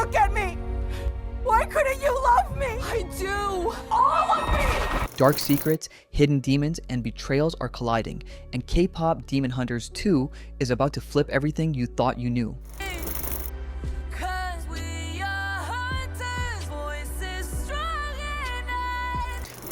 look at me? Why couldn't you love me? I do. All of me! Dark secrets, hidden demons, and betrayals are colliding, and K-pop Demon Hunters 2 is about to flip everything you thought you knew.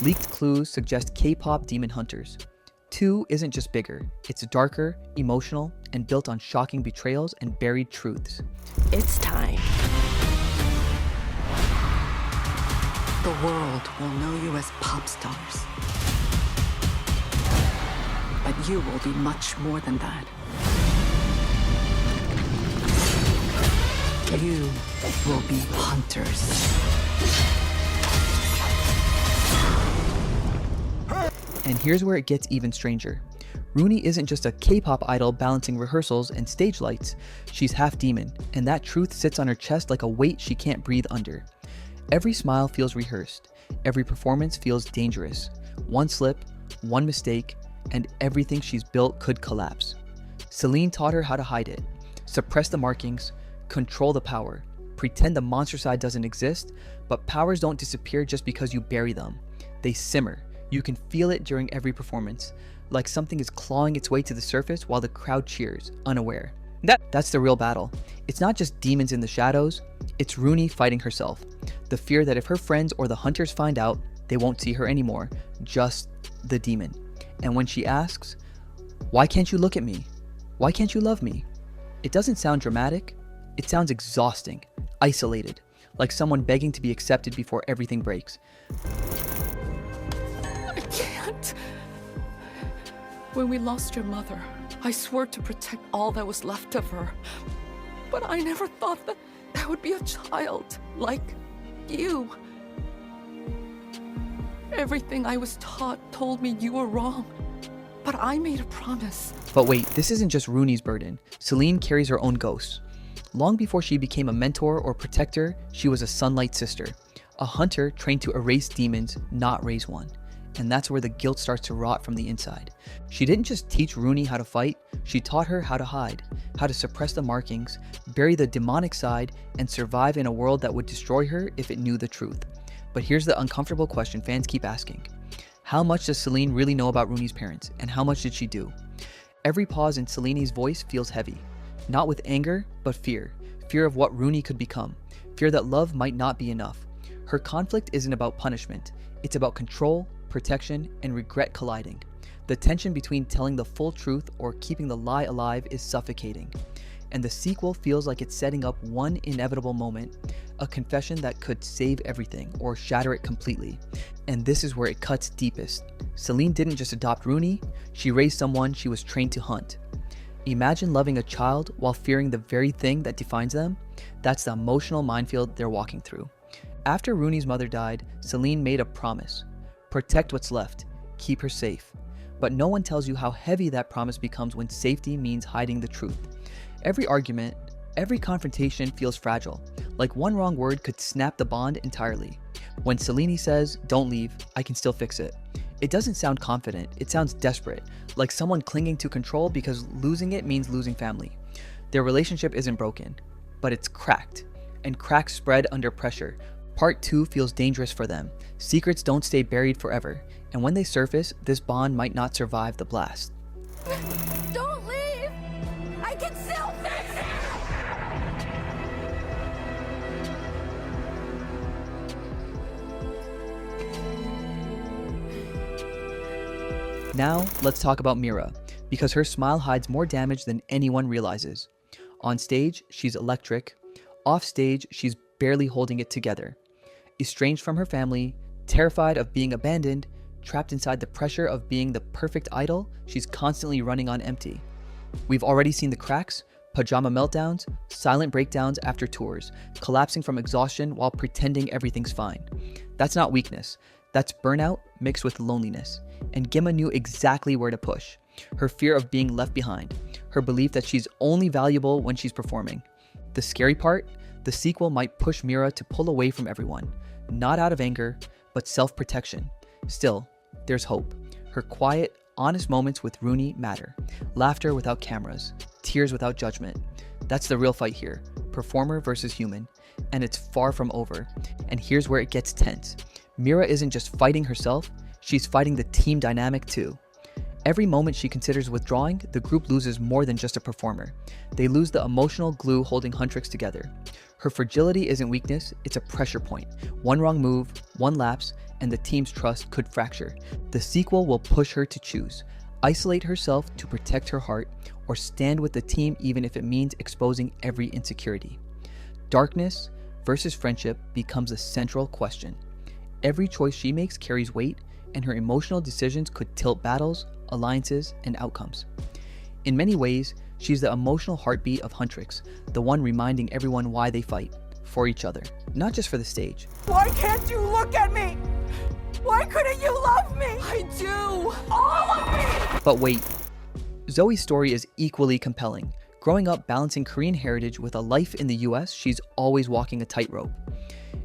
Leaked clues suggest K-pop Demon Hunters 2 isn't just bigger, it's darker, emotional, and built on shocking betrayals and buried truths. It's time. The world will know you as pop stars. But you will be much more than that. You will be hunters. And here's where it gets even stranger. Rooney isn't just a K-pop idol balancing rehearsals and stage lights, she's half demon, and that truth sits on her chest like a weight she can't breathe under. Every smile feels rehearsed, every performance feels dangerous. One slip, one mistake, and everything she's built could collapse. Selene taught her how to hide it, suppress the markings, control the power, pretend the monster side doesn't exist, but powers don't disappear just because you bury them. They simmer. You can feel it during every performance, like something is clawing its way to the surface while the crowd cheers, unaware. That's the real battle. It's not just demons in the shadows, it's Rooney fighting herself. The fear that if her friends or the hunters find out, they won't see her anymore, just the demon. And when she asks, "Why can't you look at me? Why can't you love me?" It doesn't sound dramatic, it sounds exhausting, isolated, like someone begging to be accepted before everything breaks. I can't. When we lost your mother, I swore to protect all that was left of her. But I never thought that I would be a child like you. Everything I was taught told me you were wrong. But I made a promise. But wait, this isn't just Rooney's burden. Selene carries her own ghosts. Long before she became a mentor or protector, she was a sunlight sister. A hunter trained to erase demons, not raise one. And that's where the guilt starts to rot from the inside. She didn't just teach Rooney how to fight, she taught her how to hide, how to suppress the markings, bury the demonic side, and survive in a world that would destroy her if it knew the truth. But here's the uncomfortable question fans keep asking. How much does Selene really know about Rooney's parents, and how much did she do? Every pause in Selene's voice feels heavy. Not with anger, but fear. Fear of what Rooney could become. Fear that love might not be enough. Her conflict isn't about punishment. It's about control, protection, and regret colliding. The tension between telling the full truth or keeping the lie alive is suffocating. And the sequel feels like it's setting up one inevitable moment, a confession that could save everything or shatter it completely. And this is where it cuts deepest. Selene didn't just adopt Rooney, she raised someone she was trained to hunt. Imagine loving a child while fearing the very thing that defines them. That's the emotional minefield they're walking through. After Rooney's mother died, Selene made a promise. Protect what's left, keep her safe. But no one tells you how heavy that promise becomes when safety means hiding the truth. Every argument, every confrontation feels fragile, like one wrong word could snap the bond entirely. When Selene says, "Don't leave, I can still fix it," it doesn't sound confident, it sounds desperate, like someone clinging to control because losing it means losing family. Their relationship isn't broken, but it's cracked, and cracks spread under pressure. Part 2 feels dangerous for them. Secrets don't stay buried forever, and when they surface, this bond might not survive the blast. Don't leave! I can still fix it! Now, let's talk about Mira, because her smile hides more damage than anyone realizes. On stage, she's electric. Off stage, she's barely holding it together. Estranged from her family, terrified of being abandoned, trapped inside the pressure of being the perfect idol, she's constantly running on empty. We've already seen the cracks, pajama meltdowns, silent breakdowns after tours, collapsing from exhaustion while pretending everything's fine. That's not weakness, that's burnout mixed with loneliness. And Gemma knew exactly where to push. Her fear of being left behind, her belief that she's only valuable when she's performing. The scary part, the sequel might push Mira to pull away from everyone, not out of anger, but self-protection. Still, there's hope. Her quiet, honest moments with Rooney matter. Laughter without cameras, tears without judgment. That's the real fight here. performer versus human, and it's far from over. And here's where it gets tense. Mira isn't just fighting herself, she's fighting the team dynamic too. Every moment she considers withdrawing, the group loses more than just a performer. They lose the emotional glue holding Huntrix together. Her fragility isn't weakness, it's a pressure point. One wrong move, one lapse, and the team's trust could fracture. The sequel will push her to choose. Isolate herself to protect her heart, or stand with the team even if it means exposing every insecurity. Darkness versus friendship becomes a central question. Every choice she makes carries weight, and her emotional decisions could tilt battles, alliances, and outcomes. In many ways, she's the emotional heartbeat of Huntrix, the one reminding everyone why they fight, for each other, not just for the stage. Why can't you look at me? Why couldn't you love me? I do! All of me! But wait, Zoe's story is equally compelling. Growing up balancing Korean heritage with a life in the US, she's always walking a tightrope.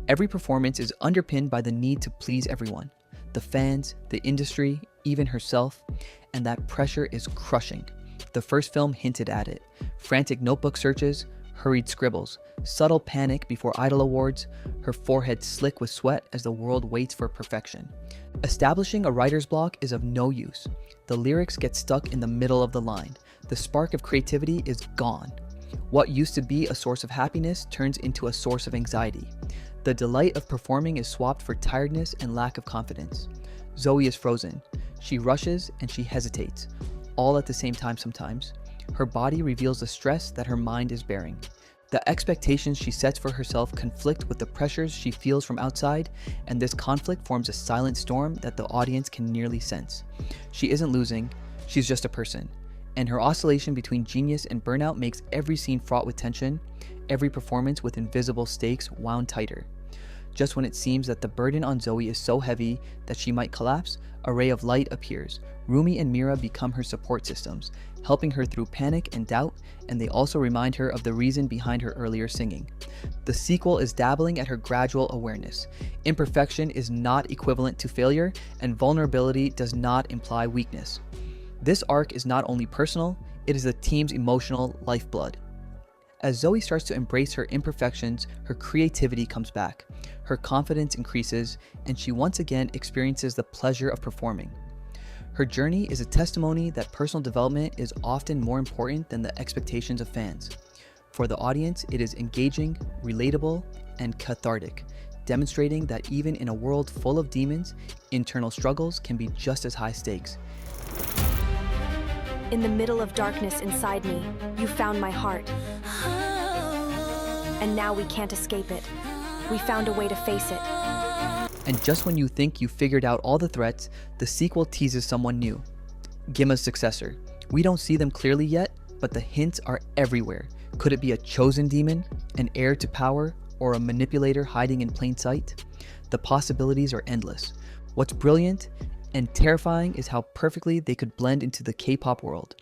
Every performance is underpinned by the need to please everyone. The fans, the industry, even herself, and that pressure is crushing. The first film hinted at it. Frantic notebook searches, hurried scribbles, subtle panic before Idol Awards, her forehead slick with sweat as the world waits for perfection. Establishing a writer's block is of no use. The lyrics get stuck in the middle of the line. The spark of creativity is gone. What used to be a source of happiness turns into a source of anxiety. The delight of performing is swapped for tiredness and lack of confidence. Zoe is frozen. She rushes and she hesitates, all at the same time sometimes. Her body reveals the stress that her mind is bearing. The expectations she sets for herself conflict with the pressures she feels from outside, and this conflict forms a silent storm that the audience can nearly sense. She isn't losing, she's just a person. And her oscillation between genius and burnout makes every scene fraught with tension, every performance with invisible stakes wound tighter. Just when it seems that the burden on Zoe is so heavy that she might collapse, a ray of light appears. Rooney and Mira become her support systems, helping her through panic and doubt, and they also remind her of the reason behind her earlier singing. The sequel is dabbling at her gradual awareness. Imperfection is not equivalent to failure, and vulnerability does not imply weakness. This arc is not only personal, it is the team's emotional lifeblood. As Zoe starts to embrace her imperfections, her creativity comes back, her confidence increases, and she once again experiences the pleasure of performing. Her journey is a testimony that personal development is often more important than the expectations of fans. For the audience, it is engaging, relatable, and cathartic, demonstrating that even in a world full of demons, internal struggles can be just as high stakes. In the middle of darkness inside me, you found my heart. And now we can't escape it. We found a way to face it. And just when you think you figured out all the threats, the sequel teases someone new. Gimma's successor. We don't see them clearly yet, but the hints are everywhere. Could it be a chosen demon, an heir to power, or a manipulator hiding in plain sight? The possibilities are endless. What's brilliant and terrifying is how perfectly they could blend into the K-pop world.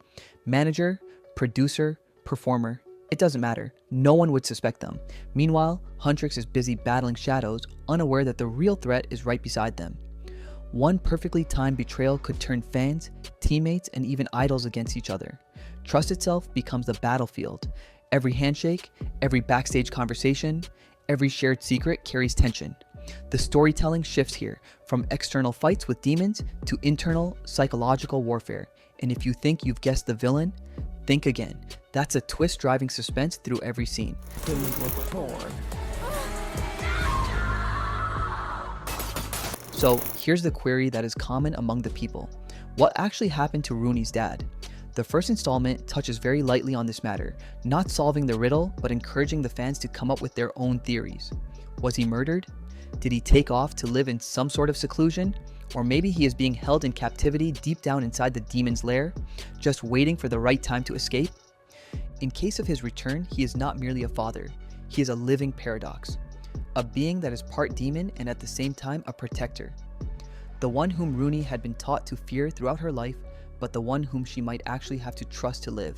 Manager, producer, performer, it doesn't matter. No one would suspect them. Meanwhile, Huntrix is busy battling shadows, unaware that the real threat is right beside them. One perfectly timed betrayal could turn fans, teammates, and even idols against each other. Trust itself becomes the battlefield. Every handshake, every backstage conversation, every shared secret carries tension. The storytelling shifts here, from external fights with demons to internal psychological warfare. And if you think you've guessed the villain, think again. That's a twist driving suspense through every scene. So here's the query that is common among the people. What actually happened to Rooney's dad? The first installment touches very lightly on this matter, not solving the riddle, but encouraging the fans to come up with their own theories. Was he murdered? Did he take off to live in some sort of seclusion? Or maybe he is being held in captivity deep down inside the demon's lair, just waiting for the right time to escape? In case of his return, he is not merely a father. He is a living paradox. A being that is part demon and at the same time a protector. The one whom Rooney had been taught to fear throughout her life, but the one whom she might actually have to trust to live.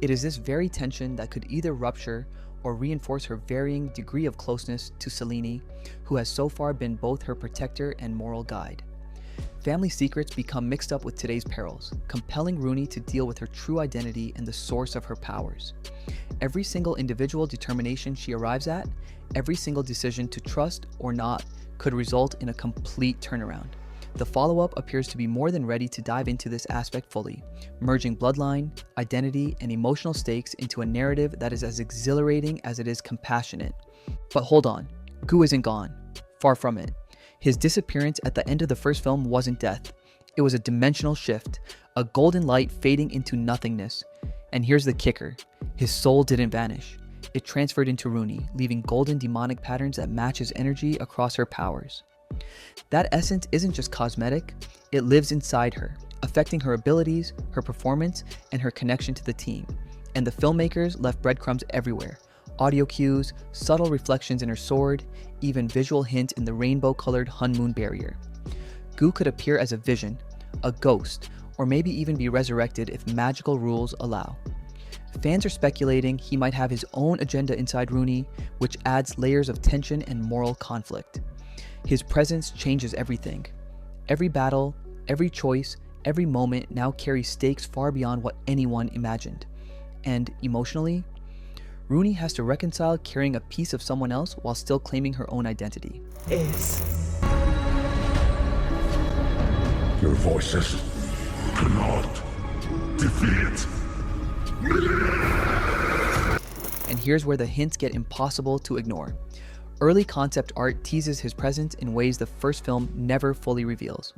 It is this very tension that could either rupture or reinforce her varying degree of closeness to Selene, who has so far been both her protector and moral guide. family secrets become mixed up with today's perils, compelling Rooney to deal with her true identity and the source of her powers. Every single individual determination she arrives at, every single decision to trust or not, could result in a complete turnaround. The follow-up appears to be more than ready to dive into this aspect fully, merging bloodline, identity, and emotional stakes into a narrative that is as exhilarating as it is compassionate. But hold on, Gu isn't gone. Far from it. His disappearance at the end of the first film wasn't death. It was a dimensional shift, a golden light fading into nothingness. And here's the kicker, his soul didn't vanish. It transferred into Rooney, leaving golden demonic patterns that match his energy across her powers. That essence isn't just cosmetic, it lives inside her, affecting her abilities, her performance, and her connection to the team. And the filmmakers left breadcrumbs everywhere. Audio cues, subtle reflections in her sword, even visual hint in the rainbow-colored Hun-Moon barrier. Gu could appear as a vision, a ghost, or maybe even be resurrected if magical rules allow. Fans are speculating he might have his own agenda inside Rooney, which adds layers of tension and moral conflict. His presence changes everything. Every battle, every choice, every moment now carries stakes far beyond what anyone imagined. And emotionally, Rooney has to reconcile carrying a piece of someone else while still claiming her own identity. Your voices cannot defeat me. And here's where the hints get impossible to ignore. Early concept art teases his presence in ways the first film never fully reveals.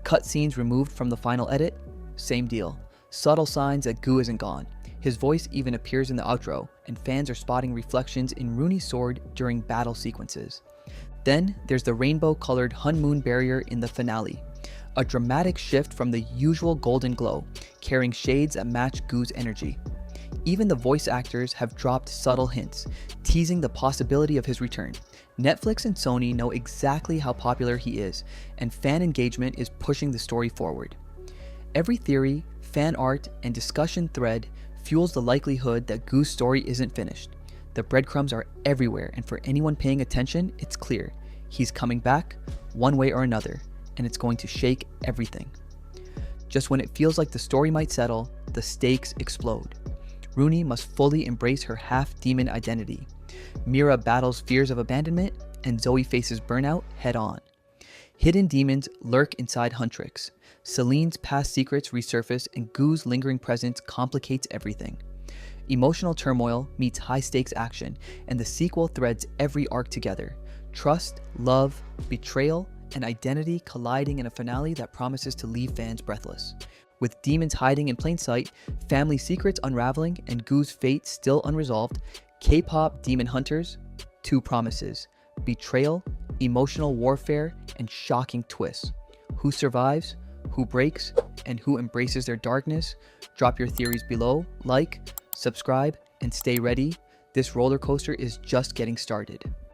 Cutscenes removed from the final edit? Same deal. Subtle signs that Gu isn't gone. His voice even appears in the outro, and fans are spotting reflections in Rooney's sword during battle sequences. Then there's the rainbow-colored Hun-Moon barrier in the finale. A dramatic shift from the usual golden glow, carrying shades that match Gu's energy. Even the voice actors have dropped subtle hints, teasing the possibility of his return. Netflix and Sony know exactly how popular he is, and fan engagement is pushing the story forward. Every theory, fan art, and discussion thread fuels the likelihood that Gu's story isn't finished. The breadcrumbs are everywhere, and for anyone paying attention, it's clear. He's coming back, one way or another, and it's going to shake everything. Just when it feels like the story might settle, the stakes explode. Rooney must fully embrace her half-demon identity. Mira battles fears of abandonment, and Zoe faces burnout head-on. Hidden demons lurk inside Huntrix. Selene's past secrets resurface, and Gu's lingering presence complicates everything. Emotional turmoil meets high-stakes action, and the sequel threads every arc together. Trust, love, betrayal, and identity colliding in a finale that promises to leave fans breathless. With demons hiding in plain sight, family secrets unraveling, and Gu's fate still unresolved, K-pop Demon Hunters, two promises: betrayal, emotional warfare, and shocking twists. Who survives, who breaks, and who embraces their darkness? Drop your theories below, like, subscribe, and stay ready. This roller coaster is just getting started.